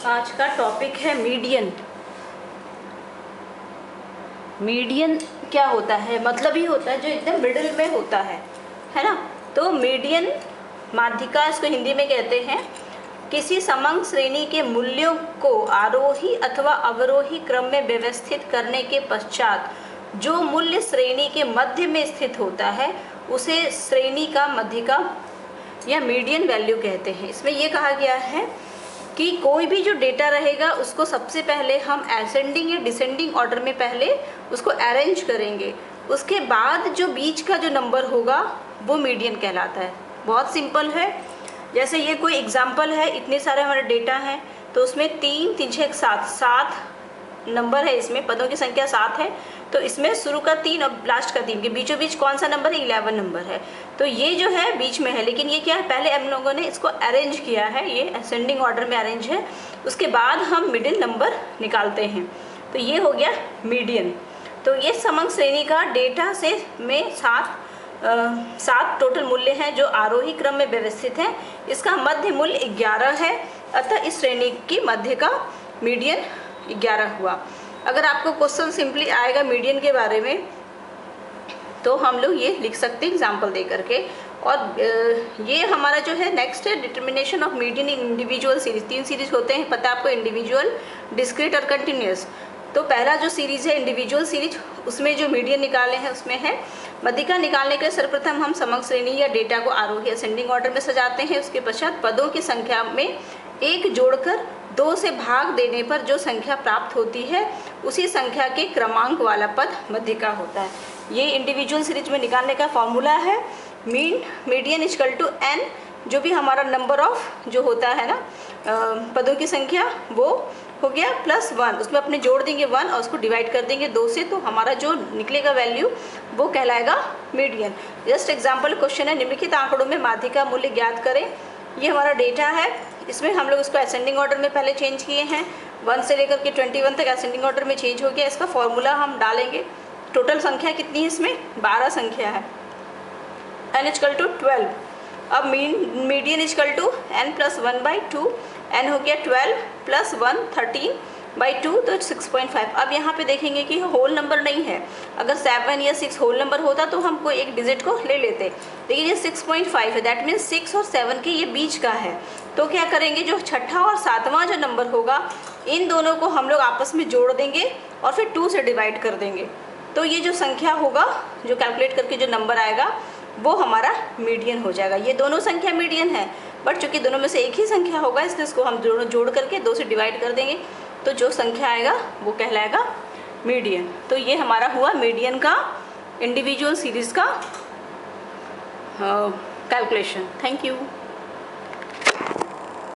आज का टॉपिक है मीडियन। मीडियन क्या होता है? मतलब ही होता है जो एकदम मिडिल में होता है ना। तो मीडियन माध्यिका इसको हिंदी में कहते हैं। किसी समंग श्रेणी के मूल्यों को आरोही अथवा अवरोही क्रम में व्यवस्थित करने के पश्चात जो मूल्य श्रेणी के मध्य में स्थित होता है उसे श्रेणी का माध्यिका या मीडियन वैल्यू कहते हैं। इसमें यह कहा गया है कि कोई भी जो डेटा रहेगा उसको सबसे पहले हम असेंडिंग या डिसेंडिंग ऑर्डर में पहले उसको अरेंज करेंगे, उसके बाद जो बीच का जो नंबर होगा वो मीडियन कहलाता है। बहुत सिंपल है। जैसे ये कोई एग्जांपल है, इतने सारे हमारे डेटा हैं तो उसमें 3 3 6 7 नंबर है, इसमें पदों की संख्या 7 है। तो इसमें शुरू का 3 और लास्ट का 3 के बीचों बीच कौन सा नंबर है? 11 नंबर है। तो ये जो है बीच में है, लेकिन ये क्या है, पहले हम लोगों ने इसको अरेंज किया है, ये असेंडिंग ऑर्डर में अरेंज है, उसके बाद हम मिडिल नंबर निकालते हैं। तो ये हो गया मीडियन। तो ये समंग श्रेणी का डेटा से में 7 टोटल मूल्य हैं जो आरोही क्रम में व्यवस्थित हैं। इसका मध्य मूल्य 11 है, अतः इस श्रेणी की मध्य का मीडियन 11 हुआ। अगर आपको क्वेश्चन सिंपली आएगा मीडियन के बारे में तो हम लोग ये लिख सकते हैं एग्जाम्पल दे करके। और ये हमारा जो है नेक्स्ट है determination of median in individual series. 3 series होते हैं, पता है आपको, इंडिविजुअल, डिस्क्रीट और कंटिन्यूस। तो पहला जो सीरीज है इंडिविजुअल सीरीज, उसमें जो मीडियन निकाले हैं उसमें है माध्यिका निकालने के सर्वप्रथम हम समग्र श्रेणी या डेटा को आरोही असेंडिंग ऑर्डर में सजाते हैं। उसके पश्चात पदों की संख्या में 1 जोड़कर 2 से भाग देने पर जो संख्या प्राप्त होती है उसी संख्या के क्रमांक वाला पद माध्यिका होता है। ये इंडिविजुअल सीरीज में निकालने का फॉर्मूला है। मीडियन इक्वल टू n, जो भी हमारा नंबर ऑफ जो होता है ना पदों की संख्या, वो हो गया +1, उसमें अपने जोड़ देंगे 1 और उसको डिवाइड कर देंगे 2 से, तो हमारा जो निकलेगा वैल्यू वो कहलाएगा मीडियन। जस्ट एग्जाम्पल क्वेश्चन है, निम्नलिखित आंकड़ों में माध्यिका मूल्य ज्ञात करें। ये हमारा डेटा है, इसमें हम लोग इसको असेंडिंग ऑर्डर में पहले चेंज किए हैं, 1 से लेकर के 21 तक असेंडिंग ऑर्डर में चेंज हो गया। इसका फॉर्मूला हम डालेंगे। टोटल संख्या कितनी है? इसमें 12 संख्या है। n equal to 12। अब median equal to n + 1/2, n हो गया 12 + 1 13/2, तो 6.5। अब यहाँ पे देखेंगे कि होल नंबर नहीं है। अगर 7 या 6 होल नंबर होता तो हम कोई एक डिजिट को ले लेते, लेकिन ये 6.5 है, दैट मीन्स 6 और 7 के ये बीच का है। तो क्या करेंगे, जो छठा और 7वां जो नंबर होगा इन दोनों को हम लोग आपस में जोड़ देंगे और फिर 2 से डिवाइड कर देंगे। तो ये जो संख्या होगा, जो कैलकुलेट करके जो नंबर आएगा वो हमारा मीडियन हो जाएगा। ये दोनों संख्या मीडियन है, बट चूंकि दोनों में से एक ही संख्या होगा इसलिए इसको हम जोड़ करके 2 से डिवाइड कर देंगे, तो जो संख्या आएगा वो कहलाएगा मीडियन। तो ये हमारा हुआ मीडियन का इंडिविजुअल सीरीज़ का कैलकुलेशन। Thank you.